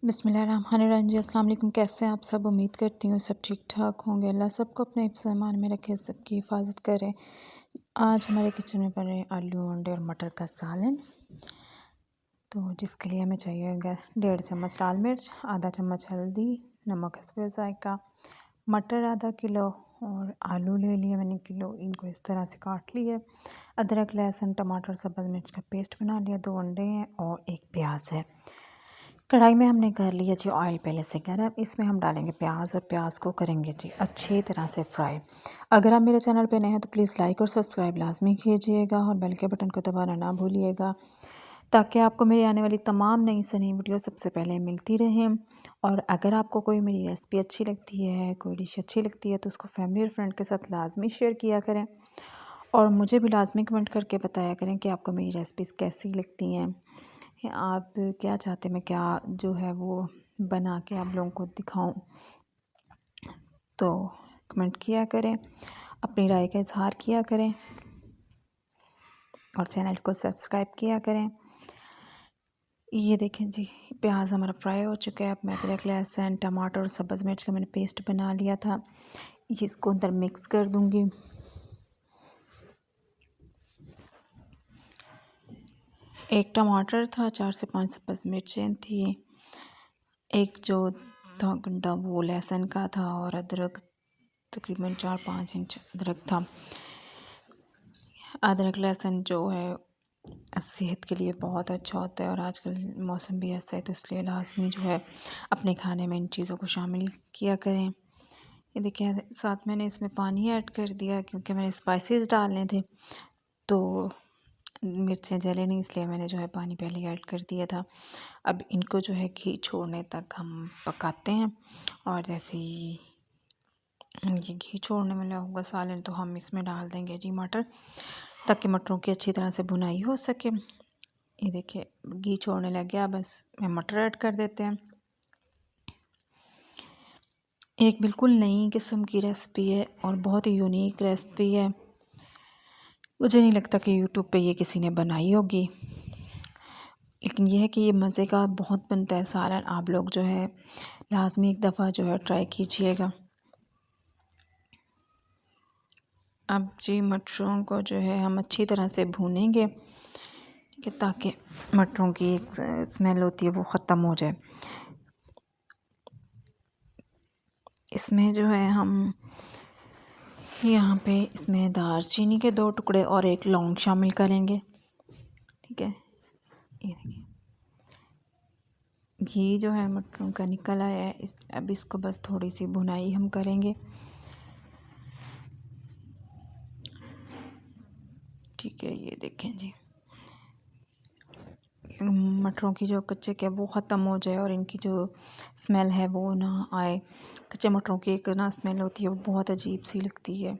बिस्मिल्लाहिर्रहमानिर्रहीम जी, अस्सलाम वालेकुम। कैसे हैं आप सब? उम्मीद करती हूँ सब ठीक ठाक होंगे। अल्लाह सबको अपने हिफ्ज़ ईमान में रखे, सबकी हिफाजत करे। आज हमारे किचन में बन रहे आलू अंडे और मटर का सालन। तो जिसके लिए हमें चाहिए होगा 1.5 चम्मच लाल मिर्च, आधा चम्मच हल्दी, नमक हस्बे ज़ायक़ा, मटर आधा किलो और आलू ले लिए मैंने किलो। इनको इस तरह से काट लिए। अदरक लहसुन टमाटर सब्ज़ मिर्च का पेस्ट बना लिया। 2 अंडे हैं और 1 प्याज है। कढ़ाई में हमने कर लिया जी ऑयल पहले से गर्म। इसमें हम डालेंगे प्याज और प्याज को करेंगे जी अच्छी तरह से फ्राई। अगर आप मेरे चैनल पे नए हैं तो प्लीज़ लाइक और सब्सक्राइब लाजमी कीजिएगा और बेल के बटन को दबाना ना भूलिएगा, ताकि आपको मेरी आने वाली तमाम नई से नई वीडियो सबसे पहले मिलती रहें। और अगर आपको कोई मेरी रेसिपी अच्छी लगती है, कोई डिश अच्छी लगती है, तो उसको फैमिली और फ्रेंड के साथ लाजमी शेयर किया करें और मुझे भी लाजमी कमेंट करके बताया करें कि आपको मेरी रेसिपीज़ कैसी लगती हैं, आप क्या चाहते हैं मैं क्या जो है वो बना के आप लोगों को दिखाऊं। तो कमेंट किया करें, अपनी राय का इजहार किया करें और चैनल को सब्सक्राइब किया करें। ये देखें जी, प्याज हमारा फ्राई हो चुका है। अब मैं अदरक लहसुन टमाटर और सब्ज़ मिर्च का मैंने पेस्ट बना लिया था, ये इसको अंदर मिक्स कर दूंगी। एक टमाटर था, 4 से 5 सब्ज़ मिर्चें थी, एक जो था गंडा वो लहसुन का था और अदरक तकरीबन 4-5 इंच अदरक था। अदरक लहसुन जो है सेहत के लिए बहुत अच्छा होता है और आजकल मौसम भी ऐसा है, तो इसलिए लाजमी जो है अपने खाने में इन चीज़ों को शामिल किया करें। ये देखिए, साथ मैंने इसमें पानी ऐड कर दिया क्योंकि मैंने स्पाइसेस डालने थे, तो मिर्चें जले नहीं, इसलिए मैंने जो है पानी पहले ऐड कर दिया था। अब इनको जो है घी छोड़ने तक हम पकाते हैं और जैसे ही ये घी छोड़ने में होगा सालन, तो हम इसमें डाल देंगे जी मटर, ताकि मटरों की अच्छी तरह से भुनाई हो सके। ये देखिए घी छोड़ने लग गया, बस मैं मटर ऐड कर देते हैं। एक बिल्कुल नई किस्म की रेसिपी है और बहुत ही यूनिक रेसिपी है। मुझे नहीं लगता कि यूट्यूब पे ये किसी ने बनाई होगी, लेकिन यह है कि ये मज़े का बहुत बनता है सालन। आप लोग जो है लाजमी एक दफ़ा जो है ट्राई कीजिएगा। अब जी मटरों को जो है हम अच्छी तरह से भूनेंगे, ठीक है, ताकि मटरों की एक स्मेल होती है वो ख़त्म हो जाए। इसमें जो है हम यहाँ पे इसमें दालचीनी के 2 टुकड़े और 1 लौंग शामिल करेंगे, ठीक है। ये देखिए घी जो है मटरों का निकल आया है। अब इसको बस थोड़ी सी भुनाई हम करेंगे, ठीक है। ये देखें जी, मटरों की जो कच्चे के वो ख़त्म हो जाए और इनकी जो स्मेल है वो ना आए। कच्चे मटरों की एक ना स्मेल होती है, वो बहुत अजीब सी लगती है,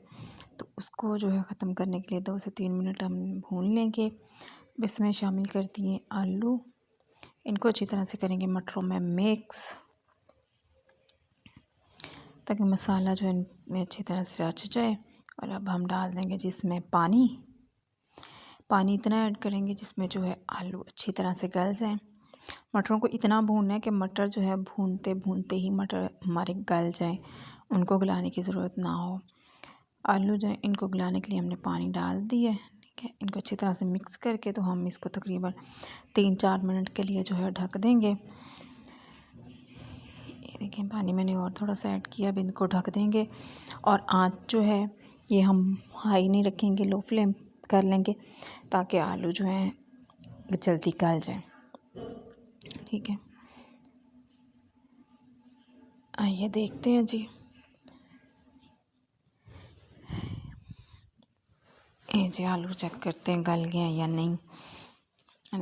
तो उसको जो है ख़त्म करने के लिए 2 से 3 मिनट हम भून लेंगे। इसमें शामिल कर दिए आलू, इनको अच्छी तरह से करेंगे मटरों में मिक्स, ताकि मसाला जो है इनमें अच्छी तरह से रच जाए। और अब हम डाल देंगे जिसमें पानी इतना ऐड करेंगे जिसमें जो है आलू अच्छी तरह से गल जाए। मटरों को इतना भूनना है कि मटर जो है भूनते भूनते ही मटर हमारे गल जाए, उनको गलाने की ज़रूरत ना हो। आलू जो है इनको गलाने के लिए हमने पानी डाल दिया है, ठीक है। इनको अच्छी तरह से मिक्स करके तो हम इसको तकरीबन 3-4 मिनट के लिए जो है ढक देंगे। ये देखिए पानी मैंने और थोड़ा सा ऐड किया। अब इनको ढक देंगे और आँच जो है ये हम हाई नहीं रखेंगे, लो फ्लेम कर लेंगे, ताकि आलू जो है जल्दी गल जाए, ठीक है। आइए देखते हैं जी, ये जी आलू चेक करते हैं गल गए हैं या नहीं।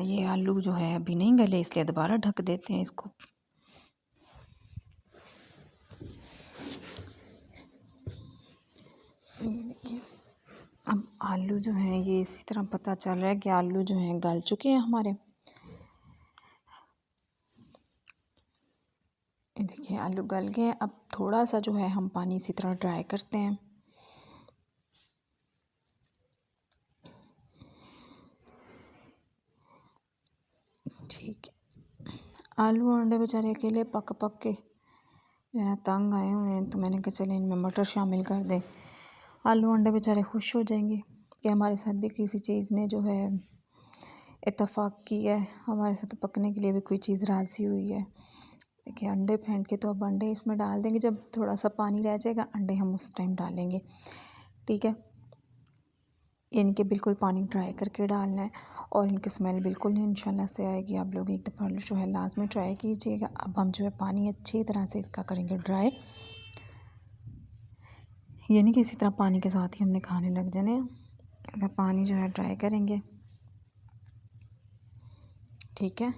ये आलू जो है अभी नहीं गले, इसलिए दोबारा ढक देते हैं इसको। ये देखिए अब आलू जो है ये इसी तरह पता चल रहा है कि आलू जो हैं गल चुके हैं हमारे। ये देखिए आलू गल गए हैं। अब थोड़ा सा जो है हम पानी इसी तरह ड्राई करते हैं, ठीक है। आलू और अंडे बेचारे अकेले पक पक के जो है ना तंग आए हुए हैं, तो मैंने कहा चले इनमें मटर शामिल कर दें। आलू अंडे बेचारे खुश हो जाएंगे कि हमारे साथ भी किसी चीज़ ने जो है इत्तेफाक की है, हमारे साथ पकने के लिए भी कोई चीज़ राज़ी हुई है। देखिए अंडे फेंट के तो अब अंडे इसमें डाल देंगे, जब थोड़ा सा पानी रह जाएगा अंडे हम उस टाइम डालेंगे, ठीक है। इनके बिल्कुल पानी ड्राई करके डालना है और इनकी स्मेल बिल्कुल नहीं इंशाल्लाह से आएगी। आप लोग एक दफ़ा जो है लाजमी ट्राई कीजिएगा। अब हम जो है पानी अच्छी तरह से इसका करेंगे ड्राई, ये नहीं कि इसी तरह पानी के साथ ही हमने खाने लग जाने। अगर पानी जो है ड्राई करेंगे, ठीक है।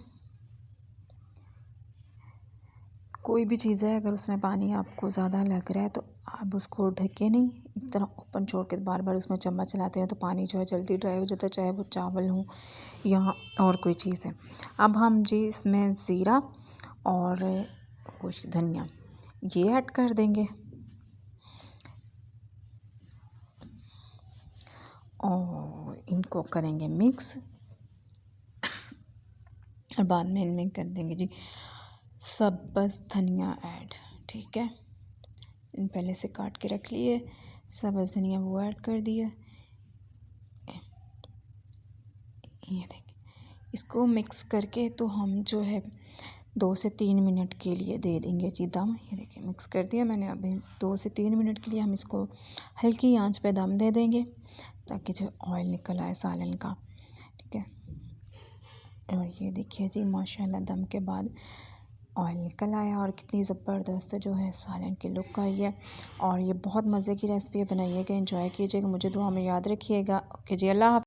कोई भी चीज़ है अगर उसमें पानी आपको ज़्यादा लग रहा है तो आप उसको ढके नहीं, इस तरह ओपन छोड़ के बार बार उसमें चम्मच चलाते हैं तो पानी जो है जल्दी ड्राई हो जाता है, चाहे वो चावल हो या और कोई चीज़ है। अब हम जी इसमें ज़ीरा और कुछ धनिया ये ऐड कर देंगे और इनको करेंगे मिक्स और बाद में इनमें कर देंगे जी सब्ज़ धनिया ऐड, ठीक है। इन पहले से काट के रख लिए सब्ज़ धनिया वो ऐड कर दिया। ये देखिए इसको मिक्स करके तो हम जो है 2 से 3 मिनट के लिए दे देंगे जी दम। ये देखिए मिक्स कर दिया मैंने। अभी 2 से 3 मिनट के लिए हम इसको हल्की आंच पे दम दे देंगे ताकि जो ऑयल निकल आए सालन का, ठीक है। और ये देखिए जी माशाल्लाह दम के बाद ऑयल निकल आया और कितनी ज़बरदस्त जो है सालन की लुक आई है। और ये बहुत मज़े की रेसिपी है, बनाइएगा, एंजॉय कीजिएगा, मुझे दुआ में याद रखिएगा। ओके जी, अल्लाह हाफ़िज़।